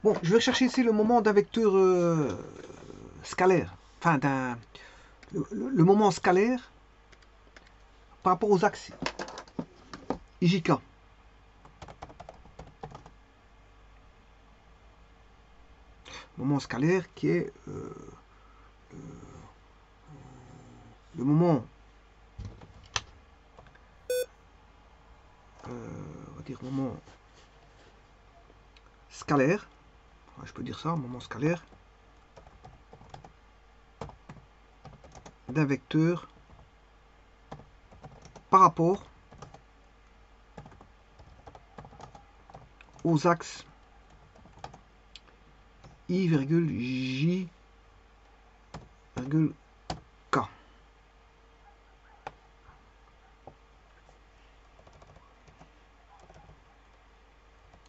Bon, je vais chercher ici le moment d'un vecteur scalaire. Enfin, le moment scalaire par rapport aux axes IJK. Moment scalaire qui est le moment, on va dire moment scalaire. Je peux dire ça, moment scalaire d'un vecteur par rapport aux axes I, J, K.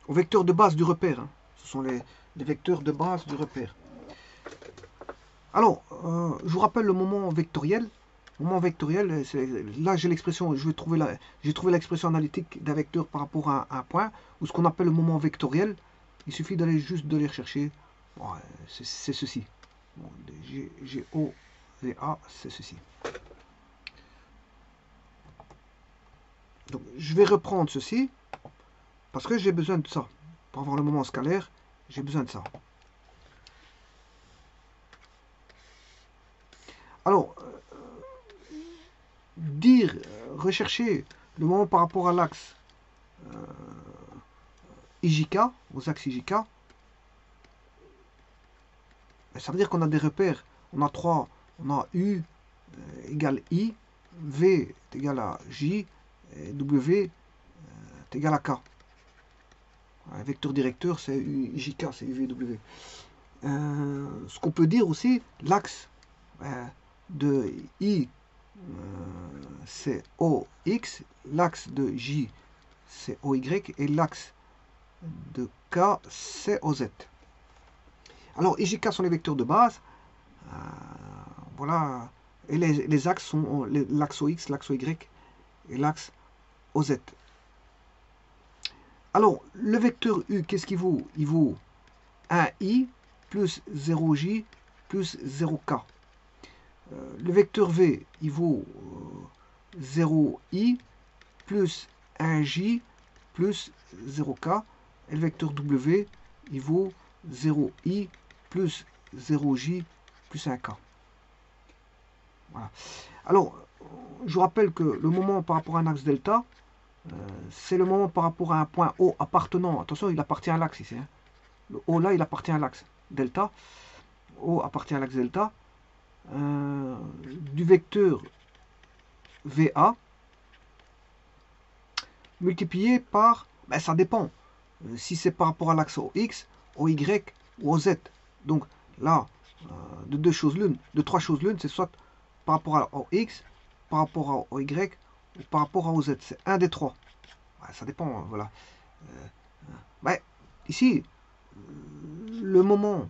Au vecteur de base du repère. Hein. Ce sont les vecteurs de base du repère. Alors, je vous rappelle le moment vectoriel. Moment vectoriel, là j'ai l'expression, j'ai trouvé l'expression analytique d'un vecteur par rapport à un point, ou ce qu'on appelle le moment vectoriel. Il suffit d'aller juste de les rechercher. Bon, c'est ceci. Bon, G, O, V, A, c'est ceci. Donc, je vais reprendre ceci, parce que j'ai besoin de ça. Pour avoir le moment scalaire, j'ai besoin de ça. Alors, rechercher le moment par rapport à l'axe IJK, aux axes IJK, ça veut dire qu'on a des repères. On a trois. On a U égale I, V est égal à J, et W est égal à K. Un vecteur directeur, c'est IJK, c'est UVW. Ce qu'on peut dire aussi, l'axe de I, c'est OX, l'axe de J, c'est OY, et l'axe de K, c'est OZ. Alors, IJK sont les vecteurs de base. Voilà. Et les axes sont l'axe OX, l'axe OY et l'axe OZ. Alors, le vecteur U, qu'est-ce qu'il vaut? Il vaut 1i plus 0j plus 0k. Le vecteur V, il vaut 0i plus 1j plus 0k. Et le vecteur W, il vaut 0i plus 0j plus 1k. Voilà. Alors, je vous rappelle que le moment par rapport à un axe delta, c'est le moment par rapport à un point O appartenant. Attention, il appartient à l'axe ici. Hein. Le O là, il appartient à l'axe delta. O appartient à l'axe delta. Du vecteur VA multiplié par. Ben, ça dépend. Si c'est par rapport à l'axe OX, OY ou OZ. Donc là, de deux choses l'une, de trois choses l'une, c'est soit par rapport à OX, par rapport à OY ou par rapport à OZ. C'est un des trois. Ça dépend, voilà. Ben, ici, le moment.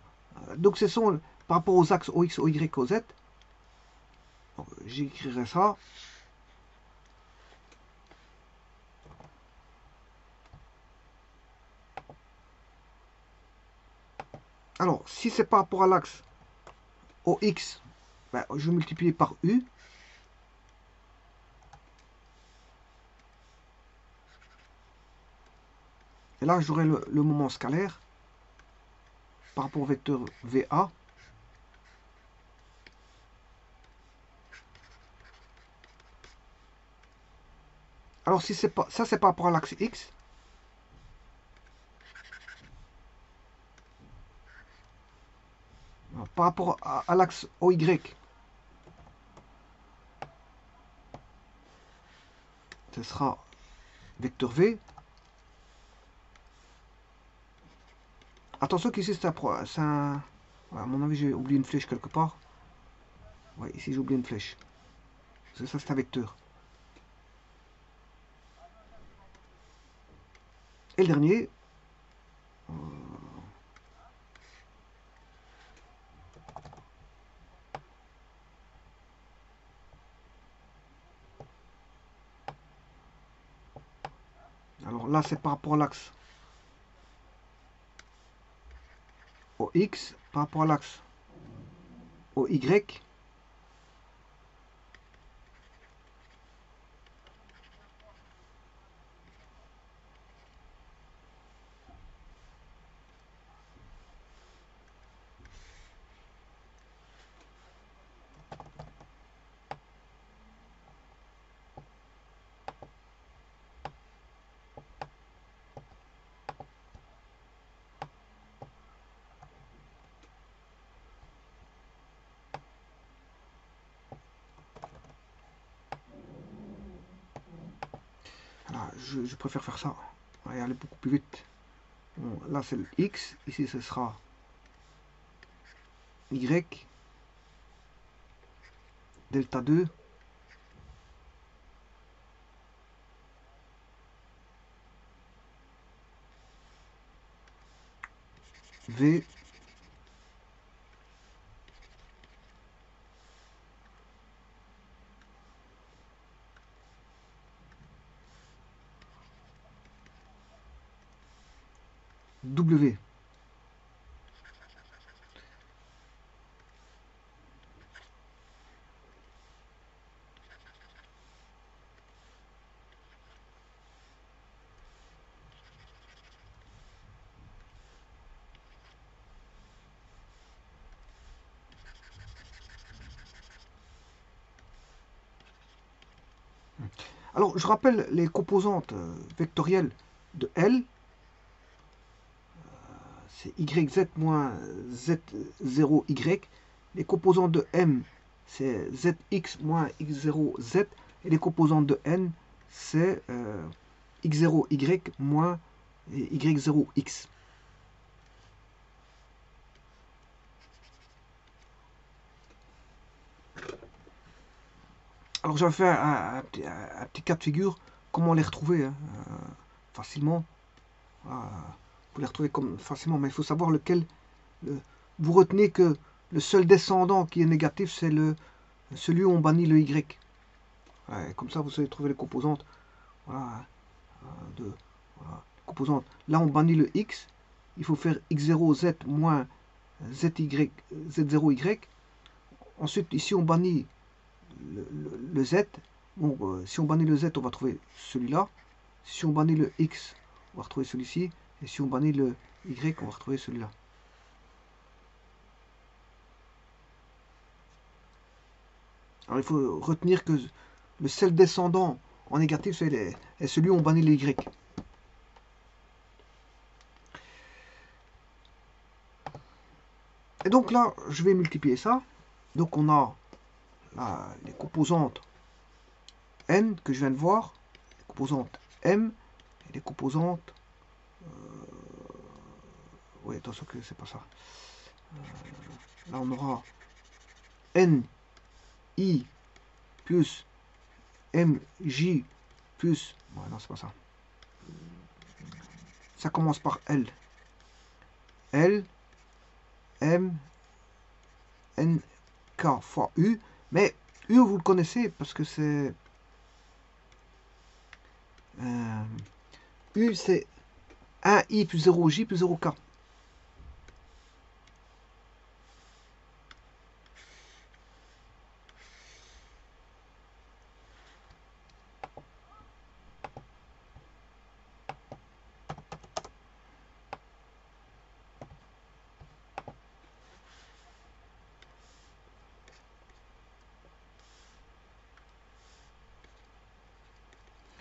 Donc, ce sont par rapport aux axes OX, OY, OZ. J'écrirai ça. Alors, si c'est par rapport à l'axe OX, ben, je vais multiplier par U. Et là, j'aurai le moment scalaire par rapport au vecteur VA. Alors, si c'est pas, ça, c'est par rapport à l'axe X. Par rapport à l'axe OY, ce sera vecteur V. Attention qu'ici, c'est un... À mon avis, j'ai oublié une flèche quelque part. Ouais, ici, j'ai oublié une flèche. Ça, c'est un vecteur. Et le dernier, alors là, c'est par rapport à l'axe au X par rapport à l'axe au Y. Voilà, je préfère faire ça. On va aller beaucoup plus vite. Bon, là c'est le X, ici ce sera Y, delta 2, V, W. Alors, je rappelle les composantes vectorielles de L. C'est YZ moins Z0Y. Les composantes de M, c'est ZX moins X0Z. Et les composantes de N, c'est X0Y moins Y0X. Alors j'avais fait un petit cas de figure, comment les retrouver facilement. Voilà, vous les retrouver comme facilement, mais il faut savoir lequel. Vous retenez que le seul descendant qui est négatif, c'est celui où on bannit le Y. Ouais, comme ça, vous savez trouver les composantes. Voilà, voilà, composantes. Là, on bannit le X. Il faut faire X0Z moins Z0Y. Ensuite, ici, on bannit le Z. Bon, si on bannit le Z, on va trouver celui-là. Si on bannit le X, on va retrouver celui-ci. Et si on bannit le Y, on va retrouver celui-là. Alors il faut retenir que le seul descendant en négatif est celui où on bannit le Y. Et donc là, je vais multiplier ça. Donc on a là, les composantes N que je viens de voir, les composantes M et les composantes... oui, attention que c'est pas ça. Là on aura N, I plus M, J plus... ouais, non, c'est pas ça. Ça commence par L. L, M, N, K fois U. Mais U, vous le connaissez parce que c'est... U, c'est 1I plus 0J plus 0K.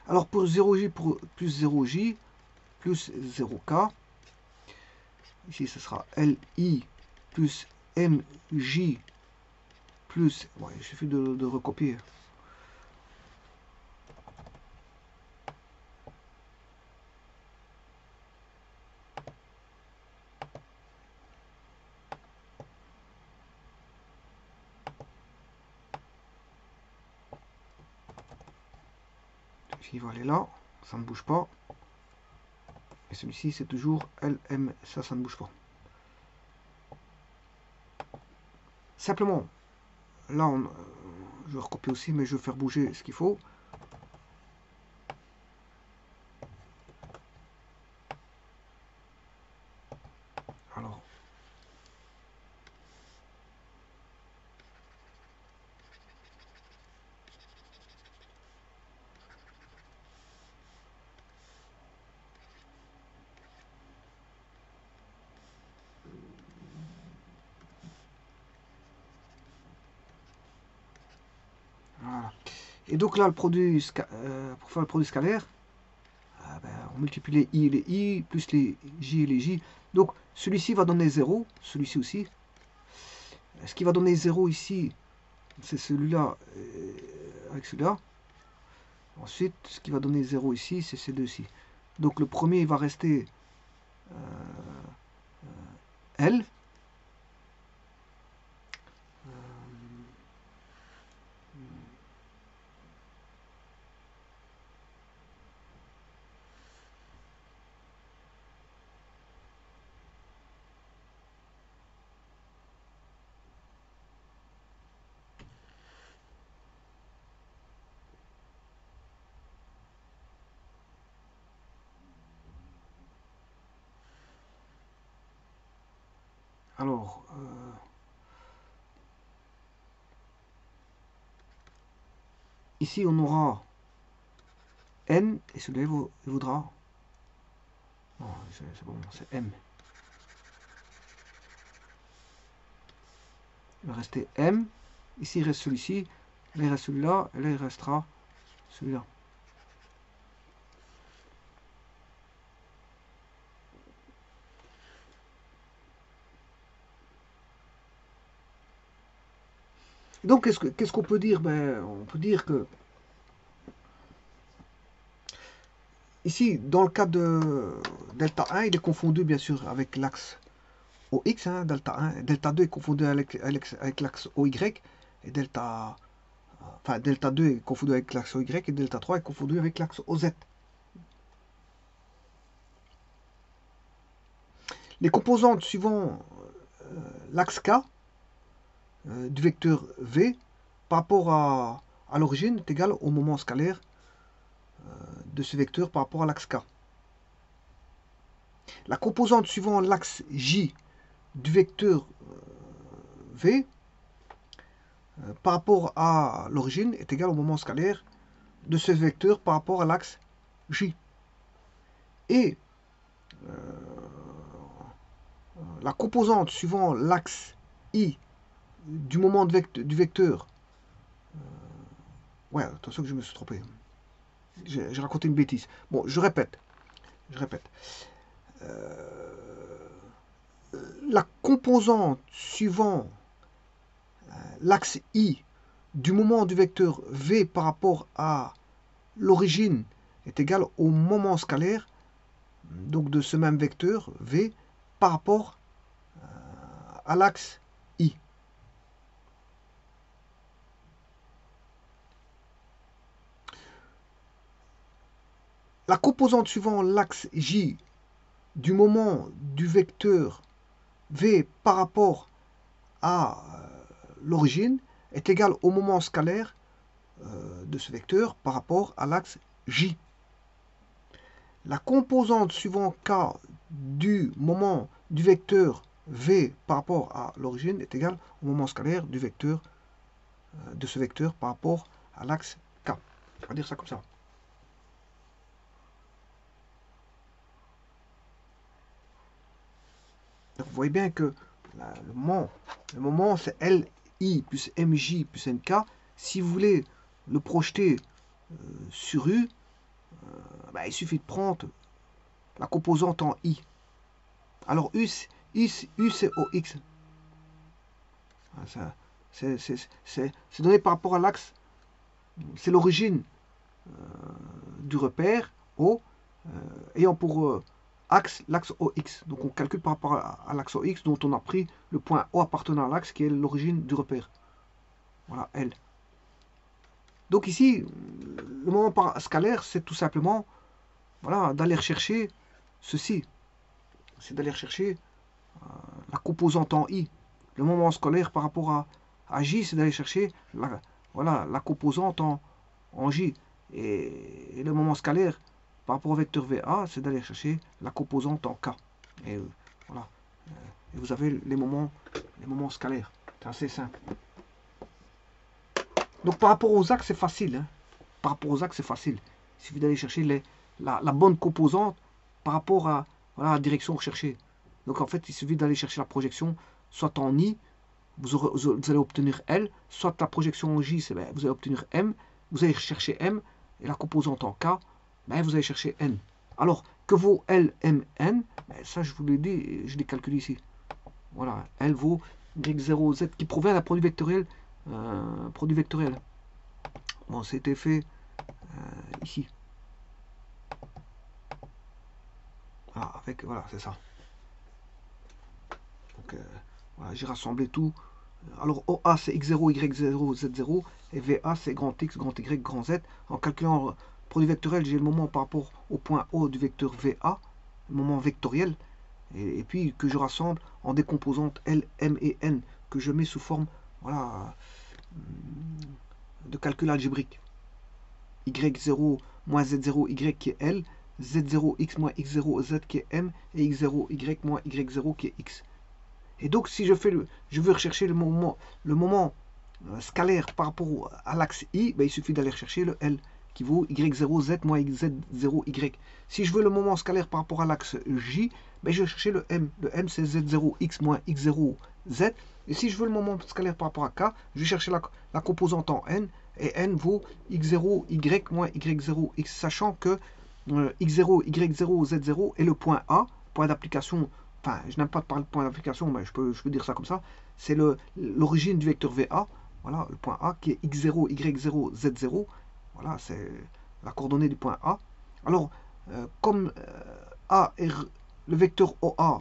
Alors pour 0J plus 0J plus 0K, ici ce sera LI plus MJ plus... ouais, il suffit de recopier. Il va aller là, ça ne bouge pas. Et celui-ci c'est toujours LM, ça ne bouge pas. Simplement, là je vais recopier aussi, mais je vais faire bouger ce qu'il faut. Alors, Et donc là, pour faire le produit scalaire, on multiplie les i et les i, plus les j et les j. Donc celui-ci va donner 0, celui-ci aussi. Ce qui va donner 0 ici, c'est celui-là avec celui-là. Ensuite, ce qui va donner 0 ici, c'est ces deux-ci. Donc le premier, il va rester L. Alors, ici on aura N, et celui-là il vaudra... Non, c'est bon, c'est M. Il va rester M. Ici il reste celui-ci. Là il reste celui-là. Et là il restera celui-là. Donc qu'est-ce qu'on peut dire? On peut dire que ici, dans le cas de delta 1, il est confondu bien sûr avec l'axe OX, hein, delta 1. Delta 2 est confondu avec l'axe OY. Et delta 2 est confondu avec l'axe OY et delta 3 est confondu avec l'axe OZ. Les composantes suivant l'axe K du vecteur V par rapport à l'origine est égale au moment scalaire de ce vecteur par rapport à l'axe K. La composante suivant l'axe J du vecteur V par rapport à l'origine est égale au moment scalaire de ce vecteur par rapport à l'axe J. Et la composante suivant l'axe I du moment du vecteur... ouais, attention que je me suis trompé. J'ai raconté une bêtise. Bon, je répète. La composante suivant l'axe I du moment du vecteur V par rapport à l'origine est égale au moment scalaire donc de ce même vecteur V par rapport à l'axe I. La composante suivant l'axe J du moment du vecteur V par rapport à l'origine est égale au moment scalaire de ce vecteur par rapport à l'axe J. La composante suivant K du moment du vecteur V par rapport à l'origine est égale au moment scalaire du vecteur de ce vecteur par rapport à l'axe K. On va dire ça comme ça. Donc vous voyez bien que le moment c'est LI plus MJ plus NK. Si vous voulez le projeter sur U, il suffit de prendre la composante en I. Alors U c'est OX. C'est donné par rapport à l'axe. C'est l'origine du repère O ayant pour axe l'axe OX. Donc on calcule par rapport à l'axe OX dont on a pris le point O appartenant à l'axe qui est l'origine du repère. Voilà, L. Donc ici, le moment scalaire, c'est tout simplement d'aller rechercher ceci. C'est d'aller rechercher la composante en I. Le moment scalaire par rapport à J, c'est d'aller chercher la composante en J. Et le moment scalaire par rapport au vecteur VA, c'est d'aller chercher la composante en K. Et voilà. Et vous avez les moments scalaires. C'est assez simple. Donc par rapport aux axes, c'est facile. Hein. Par rapport aux axes, c'est facile. Il suffit d'aller chercher la bonne composante par rapport à la direction recherchée. Donc en fait, il suffit d'aller chercher la projection, soit en I, vous allez obtenir L, soit la projection en J, vous allez obtenir M, vous allez chercher M, et la composante en K, ben, vous allez chercher N. Alors, que vaut L, M, N? Ben, ça, je vous l'ai dit, je l'ai calculé ici. Voilà, L vaut Y0, Z, qui provient d'un produit vectoriel. Bon, c'était fait ici. Voilà, avec, voilà, c'est ça. Donc, voilà, j'ai rassemblé tout. Alors, OA, c'est X0, Y0, Z0, et VA, c'est grand X, grand Y, grand Z. En calculant le produit vectoriel, j'ai le moment par rapport au point O du vecteur VA, le moment vectoriel, et puis que je rassemble en des composantes L, M et N, que je mets sous forme, voilà, de calcul algébrique. Y0 moins Z0, Y qui est L, Z0X moins X0, Z qui est M, et X0Y moins Y0 qui est X. Et donc, si je veux rechercher le moment scalaire par rapport à l'axe I, ben, il suffit d'aller chercher le L, qui vaut Y0Z moins Z0Y. Si je veux le moment scalaire par rapport à l'axe J, ben, je vais chercher le M. Le M, c'est Z0X moins X0Z. Et si je veux le moment scalaire par rapport à K, je vais chercher la composante en N, et N vaut X0Y moins Y0X, sachant que X0, Y0, Z0 est le point A, point d'application. Enfin, je n'aime pas parler de point d'application, mais je peux dire ça comme ça. C'est l'origine du vecteur VA. Voilà, le point A qui est X0, Y0, Z0. Voilà, c'est la coordonnée du point A. Alors, comme A est le vecteur OA,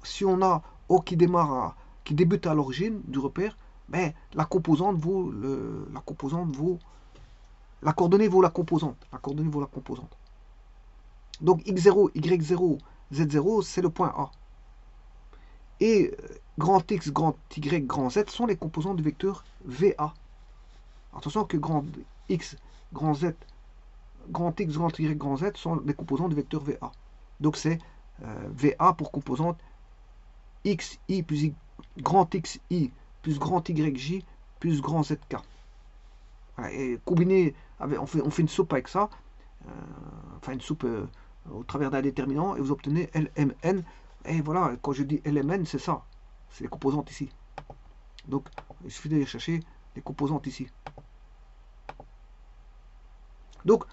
si on a O qui débute à l'origine du repère, ben, la coordonnée vaut la composante. La coordonnée vaut la composante. Donc X0, Y0, Z0, c'est le point A. Et grand X, grand Y, grand Z sont les composants du vecteur VA. Attention que grand X, grand Z, grand X, grand Y, grand Z sont les composants du vecteur VA. Donc c'est VA pour composante XI plus grand XI plus grand YJ plus grand ZK. Voilà, et combiné, on fait une soupe avec ça, enfin une soupe au travers d'un déterminant, et vous obtenez LMN. Et voilà, quand je dis LMN, c'est ça. C'est les composantes ici. Donc, il suffit d'aller chercher les composantes ici. Donc,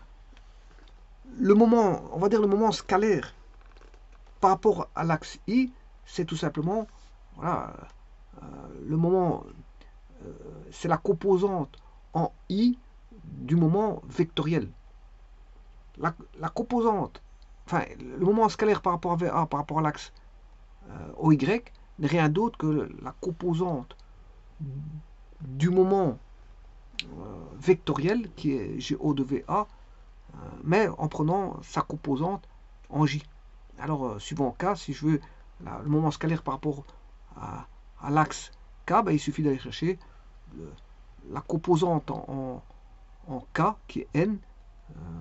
le moment, on va dire le moment scalaire par rapport à l'axe I, c'est tout simplement, voilà, le moment, c'est la composante en I du moment vectoriel. La composante, enfin, le moment scalaire par rapport à VA, par rapport à l'axe OY, n'est rien d'autre que la composante du moment vectoriel, qui est GO de VA, mais en prenant sa composante en J. Alors, suivant K, si je veux le moment scalaire par rapport à l'axe K, ben, il suffit d'aller chercher la composante en K, qui est N,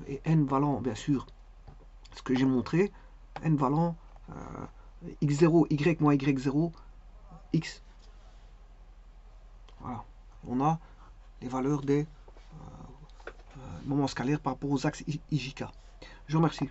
et N valant, bien sûr, ce que j'ai montré, N valant X0, Y moins Y0, X. Voilà. On a les valeurs des moments scalaires par rapport aux axes IJK. Je vous remercie.